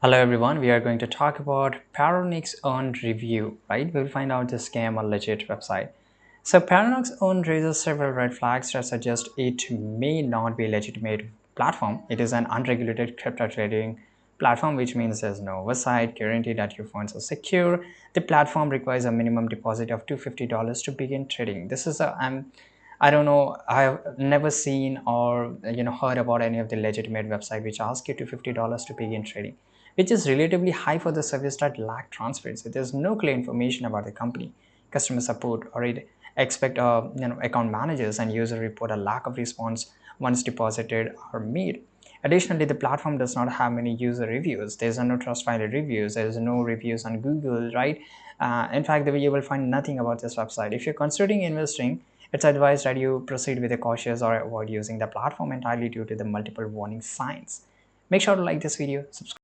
Hello everyone, we are going to talk about Paragonix earned review, right? We'll find out the scam or legit website. So Paragonix earned raises several red flags that suggest it may not be a legitimate platform. It is an unregulated crypto trading platform, which means there's no oversight, guarantee that your funds are secure. The platform requires a minimum deposit of $250 to begin trading. This is I don't know. I've never seen or heard about any of the legitimate website which ask you $250 to begin trading, which is relatively high for the service that lack transparency. There's no clear information about the company, customer support, or it expect account managers and user report a lack of response once deposited are made. Additionally, the platform does not have many user reviews. There's no trustpilot reviews. There's no reviews on Google, right? In fact, you will find nothing about this website. If you're considering investing, it's advised that you proceed with a cautious or avoid using the platform entirely due to the multiple warning signs. Make sure to like this video, subscribe.